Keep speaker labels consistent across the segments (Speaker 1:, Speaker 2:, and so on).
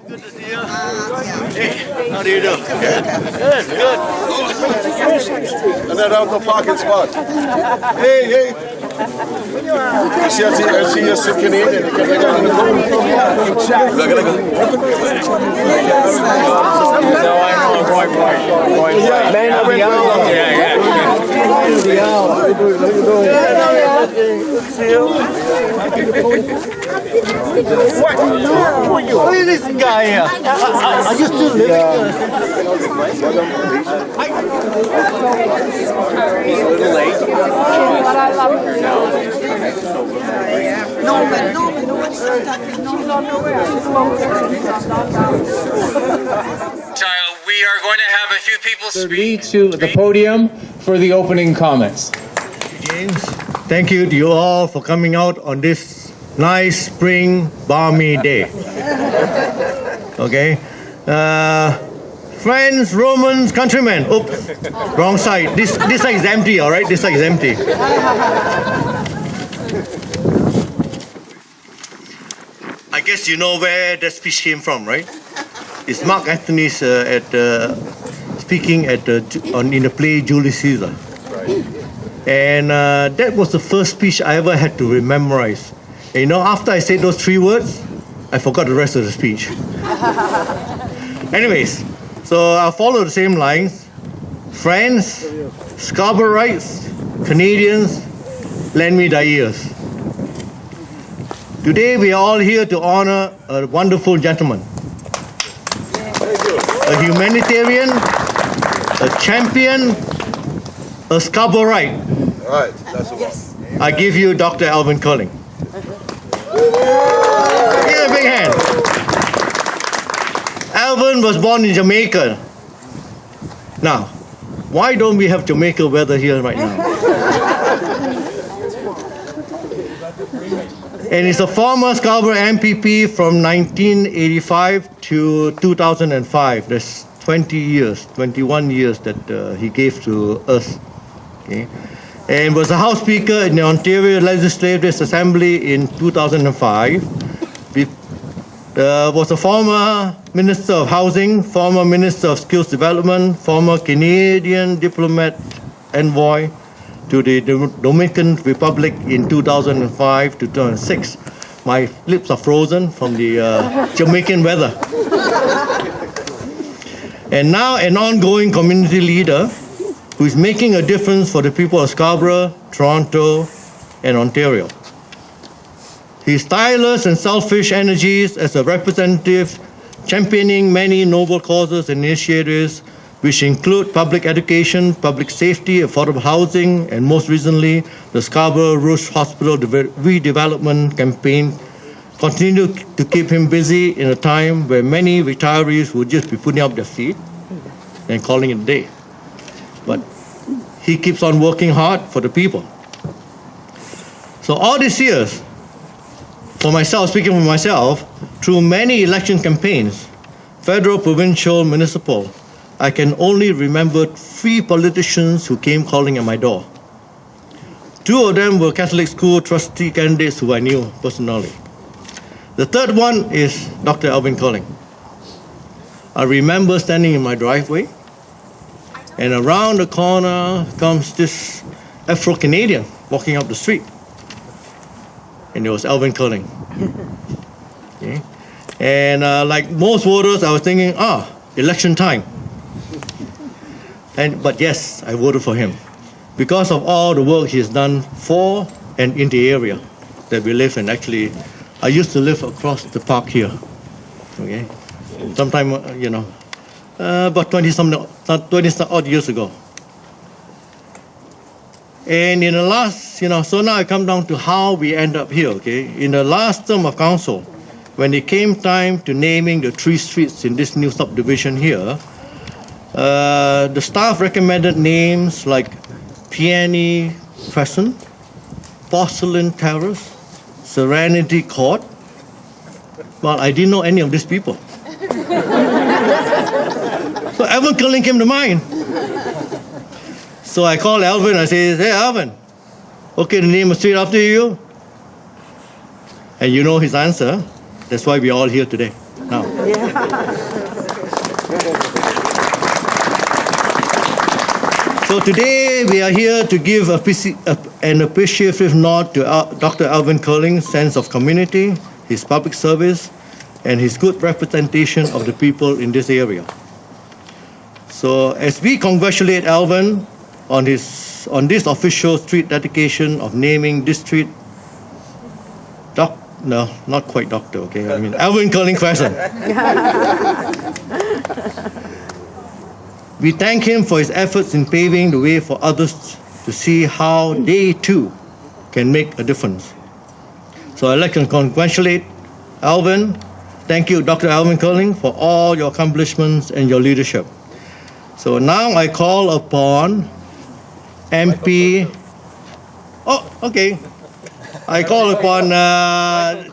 Speaker 1: Good to see you. Hey, how do you do? Good, good.
Speaker 2: Another out of pocket spot. Hey. I see you're so Canadian.
Speaker 1: No, I know Roy.
Speaker 2: Man of the hour. Man of the hour. How you doing? Good to see you.
Speaker 1: What is this guy here? Are you still living here? He's a little late.
Speaker 3: But I love her.
Speaker 4: Child, we are going to have a few people speak.
Speaker 5: To the podium for the opening comments.
Speaker 6: James, thank you to you all for coming out on this nice spring balmy day. Okay, friends, Romans, countrymen. Oops, wrong side. This side is empty. All right, this side is empty. I guess you know where that speech came from, right? It's Mark Antony's speaking in the play Julius Caesar. And that was the first speech I ever had to memorize. And you know, after I said those 3 words, I forgot the rest of the speech. Anyways, so I'll follow the same lines. Friends, Scarboroughrites, Canadians, lend me thy ears. Today we are all here to honor a wonderful gentleman. A humanitarian, a champion, a Scarboroughite.
Speaker 2: All right, that's the one.
Speaker 6: I give you Dr. Alvin Curling. Give a big hand. Alvin was born in Jamaica. Now, why don't we have Jamaica weather here right now? And he's a former Scarborough MPP from 1985 to 2005. That's 21 years that he gave to us. Okay? And was a House Speaker in the Ontario Legislative Assembly in 2005. Was a former Minister of Housing, former Minister of Skills Development, former Canadian diplomat envoy to the Dominican Republic in 2005 to 2006. My lips are frozen from the Jamaican weather. And now an ongoing community leader who is making a difference for the people of Scarborough, Toronto, and Ontario. His tireless and selfish energies as a representative, championing many noble causes and initiatives, which include public education, public safety, affordable housing, and most recently, the Scarborough Rouge Hospital redevelopment campaign, continue to keep him busy in a time where many retirees would just be putting up their feet and calling it a day. But he keeps on working hard for the people. So all these years, for myself, speaking for myself, through many election campaigns, federal, provincial, municipal, I can only remember 3 politicians who came calling at my door. 2 of them were Catholic school trustee candidates who I knew personally. The third one is Dr. Alvin Curling. I remember standing in my driveway, and around the corner comes this Afro-Canadian walking up the street. And it was Alvin Curling. Okay. And like most voters, I was thinking, election time. But yes, I voted for him because of all the work he's done for and in the area that we live in. Actually, I used to live across the park here. Okay, sometime about 20 odd years ago. And in the last, so now I come down to how we end up here. Okay, in the last term of council, when it came time to naming the 3 streets in this new subdivision here, the staff recommended names like Peony Crescent, Porcelain Terrace, Serenity Court. Well, I didn't know any of these people. So Alvin Curling came to mind. So I called Alvin, I said, hey Alvin, okay to name a street after you? And you know his answer. That's why we're all here today. now. So today we are here to give an appreciative nod to Dr. Alvin Curling's sense of community, his public service, and his good representation of the people in this area. So as we congratulate Alvin on this official street dedication of naming this street, no, not quite doctor, okay? I mean, Alvin Curling Crescent. We thank him for his efforts in paving the way for others to see how they too can make a difference. So I'd like to congratulate Alvin. Thank you, Dr. Alvin Curling, for all your accomplishments and your leadership. So now I call upon MP. Oh, okay. I call upon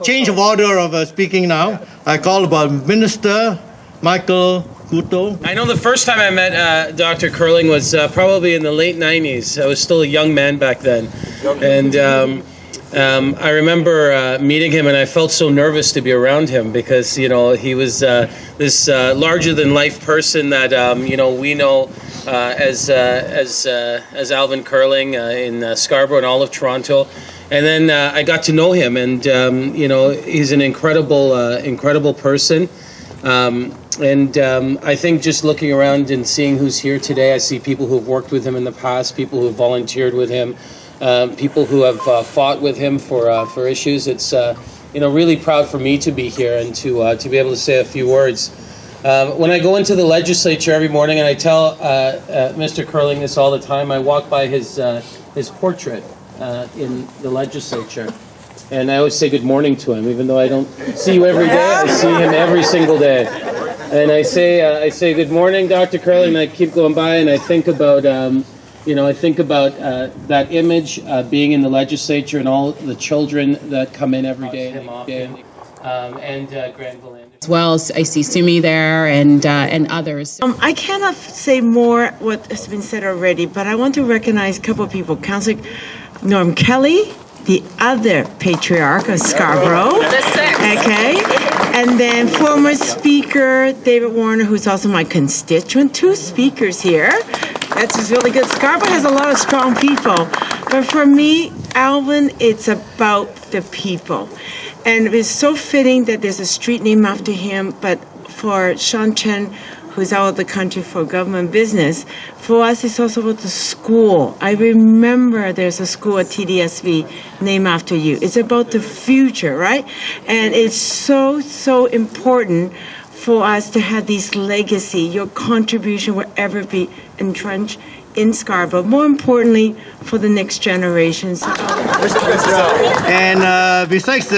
Speaker 6: change of order of speaking now. I call upon Minister Michael Kuto.
Speaker 4: I know the first time I met Dr. Curling was probably in the late 90s. I was still a young man back then. And I remember meeting him, and I felt so nervous to be around him because, you know, he was this larger-than-life person that, you know, we know as Alvin Curling in Scarborough and all of Toronto. And then I got to know him, and you know, he's an incredible person. I think just looking around and seeing who's here today, I see people who've worked with him in the past, people who have volunteered with him, people who have fought with him for issues. It's you know, really proud for me to be here and to be able to say a few words. When I go into the legislature every morning, and I tell Mr. Curling this all the time, I walk by his portrait in the legislature, and I always say good morning to him, even though I don't see you every day. I see him every single day, and I say good morning, Dr. Curling, and I keep going by, and I think about you know, I think about that image being in the legislature and all the children that come in every day, and Granville.
Speaker 7: As well as I see Sumi there and others.
Speaker 3: I cannot say more what has been said already, but I want to recognize a couple of people. Councillor Norm Kelly, the other patriarch of Scarborough. Okay. And then former Speaker David Warner, who's also my constituent. 2 speakers here. That's just really good. Scarborough has a lot of strong people. But for me, Alvin, it's about the people. And it's so fitting that there's a street named after him, but for Sean Chen, who's out of the country for government business, for us it's also about the school. I remember there's a school at TDSV named after you. It's about the future, right? And it's so important for us to have this legacy, your contribution will ever be entrenched in Scarborough, more importantly, for the next generations.
Speaker 6: And besides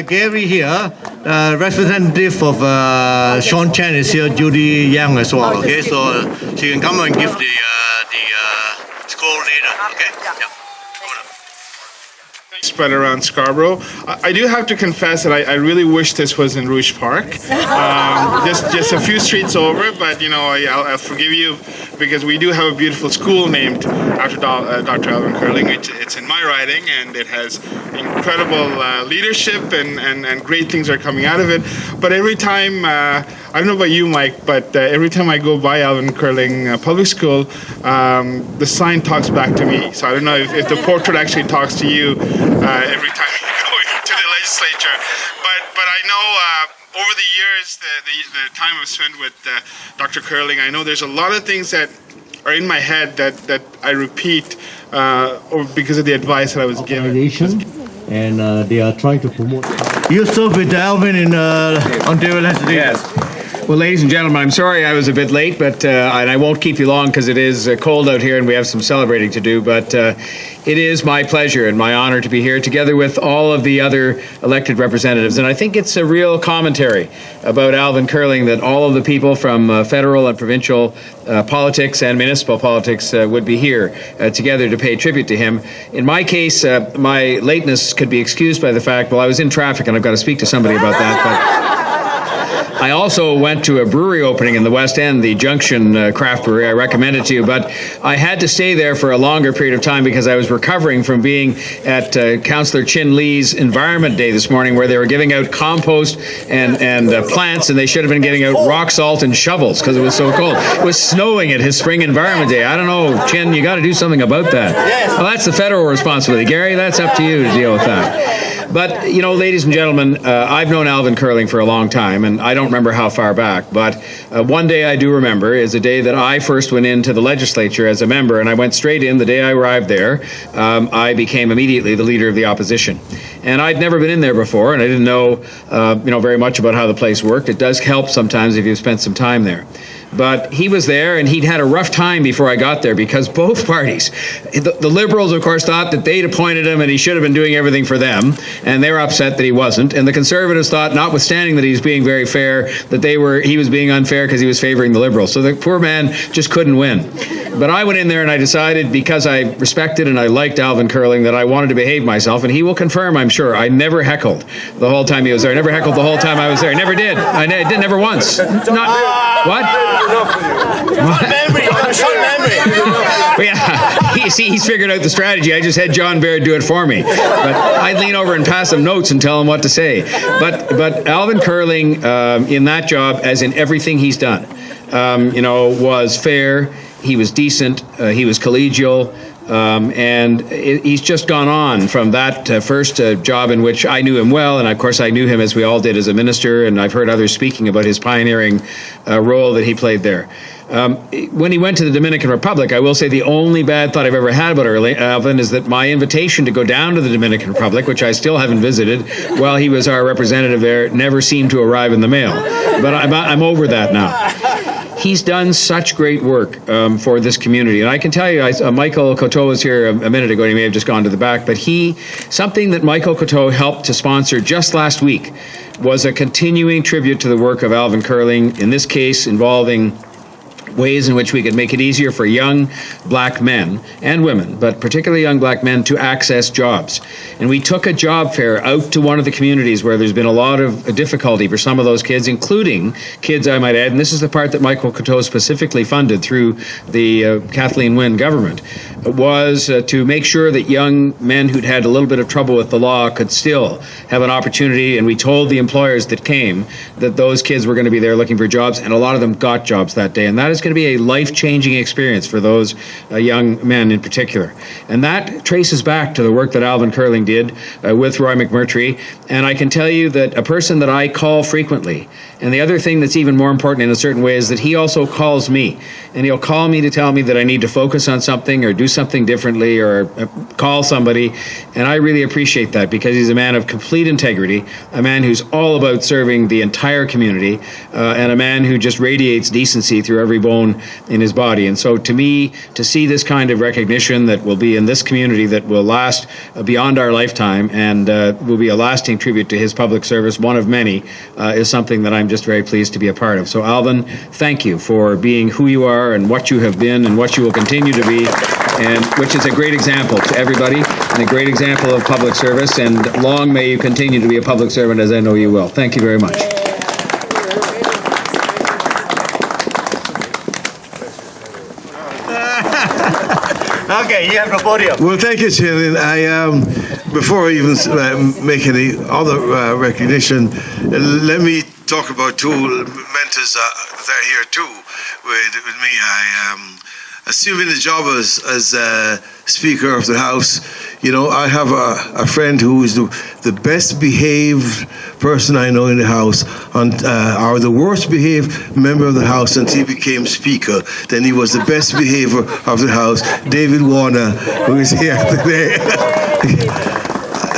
Speaker 6: Gary here, representative of Sean Chen is here, Judy Yang as well. Okay, so she can come and give the school leader. Okay. Yeah.
Speaker 8: Spread around Scarborough. I do have to confess that I really wish this was in Rouge Park. Just a few streets over, but you know, I'll forgive you because we do have a beautiful school named after Dr. Alvin Curling. It's in my riding, and it has incredible leadership and great things are coming out of it. But every time, I don't know about you, Mike, but every time I go by Alvin Curling Public School, the sign talks back to me. So I don't know if the portrait actually talks to you every time you go into the legislature. But I know over the years, the time I've spent with Dr. Curling, I know there's a lot of things that are in my head that I repeat or because of the advice that I was given.
Speaker 6: And they are trying to promote. You served with Alvin in Ontario Legislature.
Speaker 9: Yes. Well, ladies and gentlemen, I'm sorry I was a bit late, but and I won't keep you long because it is cold out here and we have some celebrating to do. But it is my pleasure and my honor to be here together with all of the other elected representatives. And I think it's a real commentary about Alvin Curling that all of the people from federal and provincial politics and municipal politics would be here together to pay tribute to him. In my case, my lateness could be excused by the fact, well, I was in traffic and I've got to speak to somebody about that. But I also went to a brewery opening in the West End, the Junction Craft Brewery. I recommend it to you, but I had to stay there for a longer period of time because I was recovering from being at Councillor Chin Lee's Environment Day this morning, where they were giving out compost and plants, and they should have been getting out rock salt and shovels because it was so cold. It was snowing at his Spring Environment Day. I don't know, Chin, you got to do something about that. Well, that's the federal responsibility. Gary, that's up to you to deal with that. But, you know, ladies and gentlemen, I've known Alvin Curling for a long time, and I don't remember how far back, but one day I do remember is a day that I first went into the legislature as a member, and I went straight in. The day I arrived there, I became immediately the leader of the opposition. And I'd never been in there before, and I didn't know, very much about how the place worked. It does help sometimes if you've spent some time there. But he was there, and he'd had a rough time before I got there because both parties, the Liberals, of course, thought that they'd appointed him and he should have been doing everything for them, and they were upset that he wasn't. And the Conservatives thought, notwithstanding that he was being very fair, that he was being unfair because he was favoring the Liberals. So the poor man just couldn't win. But I went in there and I decided, because I respected and I liked Alvin Curling, that I wanted to behave myself, and he will confirm, I'm sure, I never heckled the whole time he was there. I never heckled the whole time I was there. I never did. I did never once. Not what?
Speaker 1: Short memory.
Speaker 9: Yeah, he's figured out the strategy. I just had John Baird do it for me. But I'd lean over and pass him notes and tell him what to say. But Alvin Curling, in that job, as in everything he's done, was fair. He was decent. He was collegial. And he's just gone on from that first job in which I knew him well, and of course I knew him, as we all did, as a minister, and I've heard others speaking about his pioneering role that he played there. When he went to the Dominican Republic, I will say the only bad thought I've ever had about Alvin is that my invitation to go down to the Dominican Republic, which I still haven't visited, while he was our representative there, never seemed to arrive in the mail. But I'm over that now. He's done such great work for this community. And I can tell you, Michael Coteau was here a minute ago, and he may have just gone to the back, but something that Michael Coteau helped to sponsor just last week was a continuing tribute to the work of Alvin Curling, in this case involving ways in which we could make it easier for young black men and women, but particularly young black men, to access jobs. And we took a job fair out to one of the communities where there's been a lot of difficulty for some of those kids, including kids, I might add, and this is the part that Michael Coteau specifically funded through the Kathleen Wynne government, was to make sure that young men who'd had a little bit of trouble with the law could still have an opportunity. And we told the employers that came that those kids were going to be there looking for jobs, and a lot of them got jobs that day. And that is going to be a life-changing experience for those young men in particular. And that traces back to the work that Alvin Curling did with Roy McMurtry. And I can tell you that a person that I call frequently, and the other thing that's even more important in a certain way is that he also calls me. And he'll call me to tell me that I need to focus on something or do something differently or call somebody. And I really appreciate that, because he's a man of complete integrity, a man who's all about serving the entire community, and a man who just radiates decency through every bone in his body. And so to me, to see this kind of recognition that will be in this community, that will last beyond our lifetime, and will be a lasting tribute to his public service, one of many, is something that I'm just very pleased to be a part of. So Alvin, thank you for being who you are and what you have been and what you will continue to be, and which is a great example to everybody and a great example of public service. And long may you continue to be a public servant, as I know you will. Thank you very much.
Speaker 1: Okay, you have the podium.
Speaker 2: Well, thank you, Chairman. Before I even make any other recognition, let me talk about two mentors that are here too with me. I assuming the job as Speaker of the House, I have a friend who is the best behaved person I know in the House, or the worst behaved member of the House since he became Speaker. Then he was the best behavior of the House, David Warner, who is here today.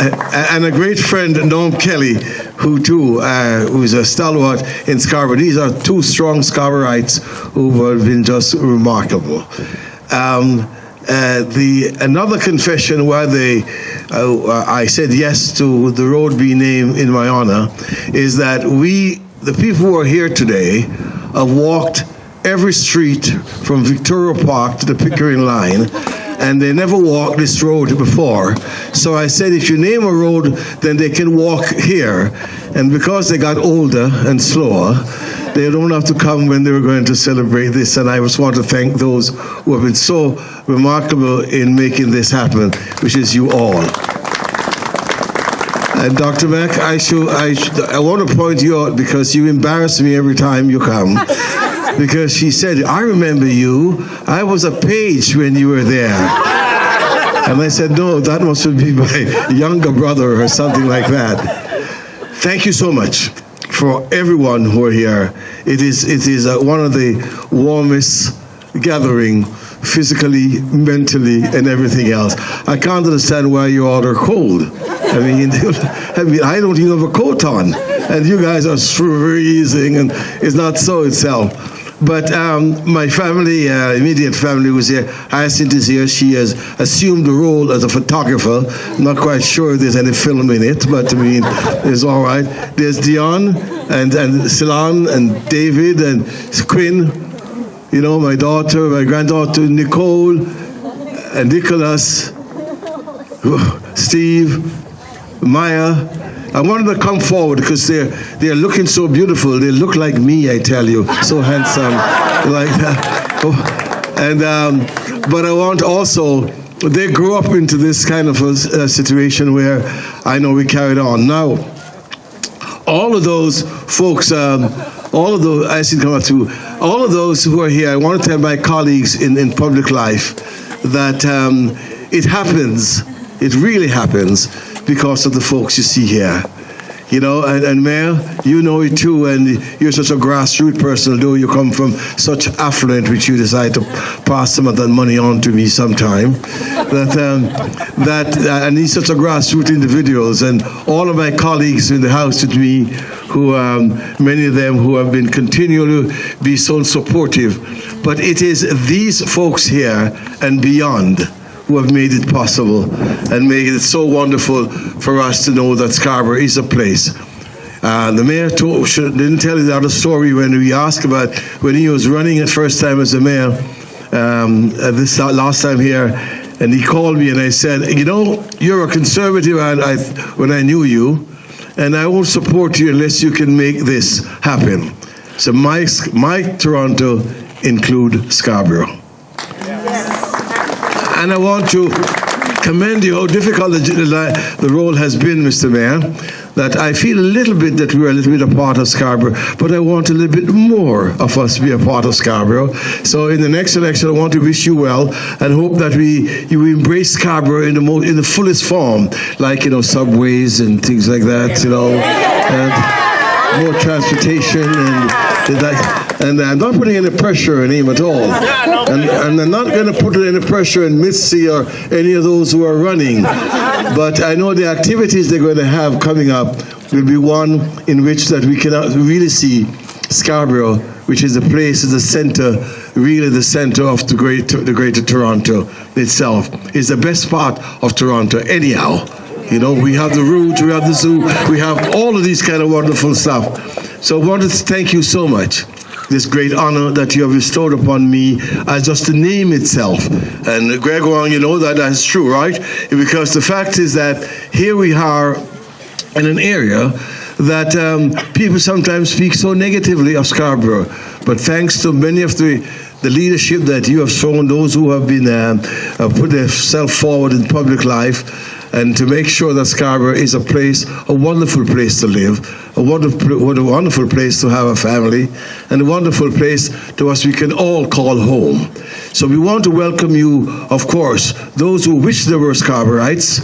Speaker 2: And a great friend, Norm Kelly, who too, who's a stalwart in Scarborough. These are two strong Scarboroughs who have been just remarkable. Another confession why I said yes to the road being named in my honor, is that the people who are here today, have walked every street from Victoria Park to the Pickering line, and they never walked this road before. So I said, if you name a road, then they can walk here. And because they got older and slower, they don't have to come when they were going to celebrate this. And I just want to thank those who have been so remarkable in making this happen, which is you all. And Dr. Mack, I want to point you out because you embarrass me every time you come. Because she said, I remember you. I was a page when you were there. And I said, no, that must be my younger brother or something like that. Thank you so much for everyone who are here. It is one of the warmest gathering, physically, mentally, and everything else. I can't understand why you all are cold. I mean, I don't even have a coat on, and you guys are freezing, and it's not so itself. But my family, immediate family was here. Hyacinth is here. She has assumed the role as a photographer. I'm not quite sure if there's any film in it, but I mean, it's all right. There's Dion and Ceylon and David and Quinn, you know, my daughter, my granddaughter, Nicole and Nicholas, Steve, Maya. I wanted to come forward because they're looking so beautiful. They look like me, I tell you, so handsome, like that. But I want also, they grew up into this kind of a situation where I know we carried on. Now, all of those folks, all of those, I see come up too, all of those who are here, I want to tell my colleagues in public life that it happens, it really happens, because of the folks you see here. You know, and Mayor, you know it too, and you're such a grassroots person, although you come from such affluent, which you decide to pass some of that money on to me sometime. And he's such a grassroots individuals, and all of my colleagues in the House with me, who many of them who have been continually be so supportive. But it is these folks here and beyond who have made it possible and made it so wonderful for us to know that Scarborough is a place. The mayor didn't tell you the other story when we asked about when he was running the first time as a mayor, this last time here, and he called me and I said, you know, you're a conservative when I knew you, and I won't support you unless you can make this happen. So my Toronto include Scarborough. And I want to commend you how difficult the role has been, Mr. Mayor, that I feel a little bit that we're a little bit a part of Scarborough, but I want a little bit more of us to be a part of Scarborough. So in the next election, I want to wish you well and hope that you embrace Scarborough in the fullest form, like, you know, subways and things like that, you know, and more transportation and I'm not putting any pressure on him at all. And I'm not going to put any pressure on Mitzi or any of those who are running. But I know the activities they're going to have coming up will be one in which that we can really see Scarborough, which is the place, is the center, really the center of the greater Toronto itself. It's the best part of Toronto anyhow. You know, we have the route, we have the zoo, we have all of these kind of wonderful stuff. So I wanted to thank you so much. This great honor that you have bestowed upon me as just the name itself. And Greg Wong, you know that's true, right? Because the fact is that here we are in an area that people sometimes speak so negatively of Scarborough. But thanks to many of the leadership that you have shown, those who have been put themselves forward in public life, and to make sure that Scarborough is a wonderful place to live, a wonderful place to have a family, and a wonderful place to us we can all call home. So we want to welcome you, of course, those who wish they were Scarboroughites,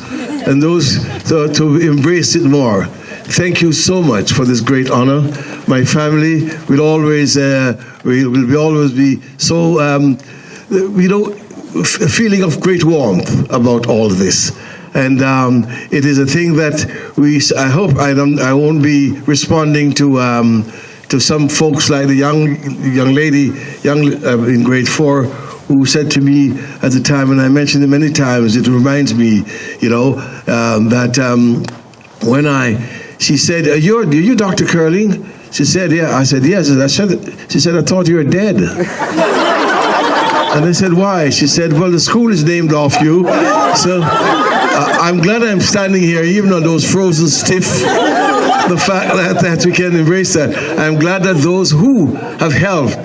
Speaker 2: and those to embrace it more. Thank you so much for this great honor. My family will always be so, you know, a feeling of great warmth about all of this. And it is a thing that I hope I won't be responding to some folks like the young lady in grade 4 who said to me at the time, and I mentioned it many times, it reminds me, you know, that she said, are you Dr. Curling? She said, yeah. I said, yes. She said, I thought you were dead. And I said, why? She said, well, the school is named off you. So I'm glad I'm standing here, even on those frozen stiff the fact that we can embrace that. I'm glad that those who have helped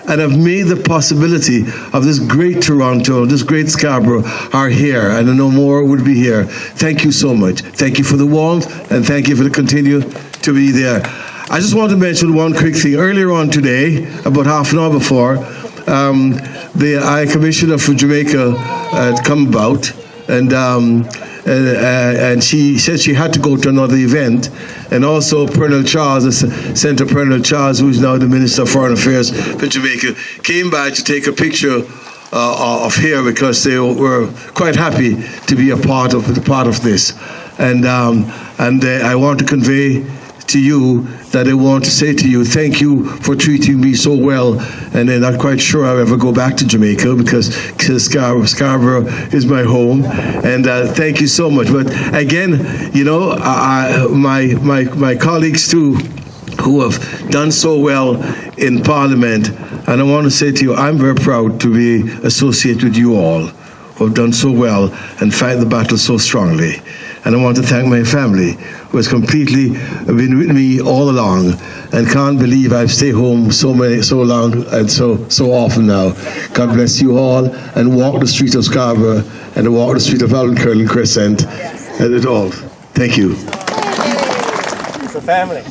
Speaker 2: and have made the possibility of this great Toronto, this great Scarborough are here, and I know more would be here. Thank you so much. Thank you for the warmth, and thank you for the continue to be there. I just want to mention one quick thing. Earlier on today, about half an hour before, the High Commissioner for Jamaica had come about, and she said she had to go to another event. And also Colonel Charles, Senator Colonel Charles, who is now the Minister of Foreign Affairs for Jamaica, came by to take a picture of here because they were quite happy to be a part of this. And I want to convey to you that I want to say to you, thank you for treating me so well, and I'm not quite sure I'll ever go back to Jamaica because Scarborough is my home, and thank you so much. But again, you know, my colleagues too, who have done so well in Parliament, and I want to say to you, I'm very proud to be associated with you all, who have done so well and fight the battle so strongly. And I want to thank my family, who has completely been with me all along, and can't believe I've stayed home so long and so often now. God bless you all, and walk the street of Scarborough, and walk the street of Alvin and Crescent, and it all. Thank you.
Speaker 6: It's a family.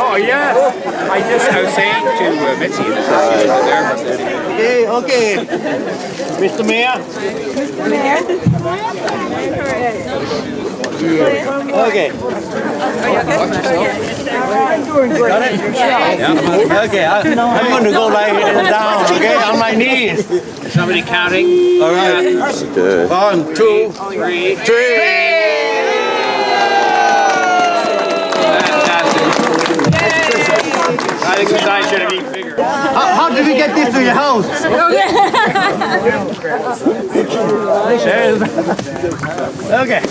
Speaker 9: Oh, yeah. I was saying to Mitzi there.
Speaker 6: Okay. Mr. Mayor. Okay.
Speaker 3: I'm doing good.
Speaker 6: Yeah. Okay, I'm going to go lie down, okay, on my knees.
Speaker 9: Somebody counting?
Speaker 6: All right. 1, 2, 3.
Speaker 9: I think the sign should have been bigger.
Speaker 6: How did we get this to your house? Okay.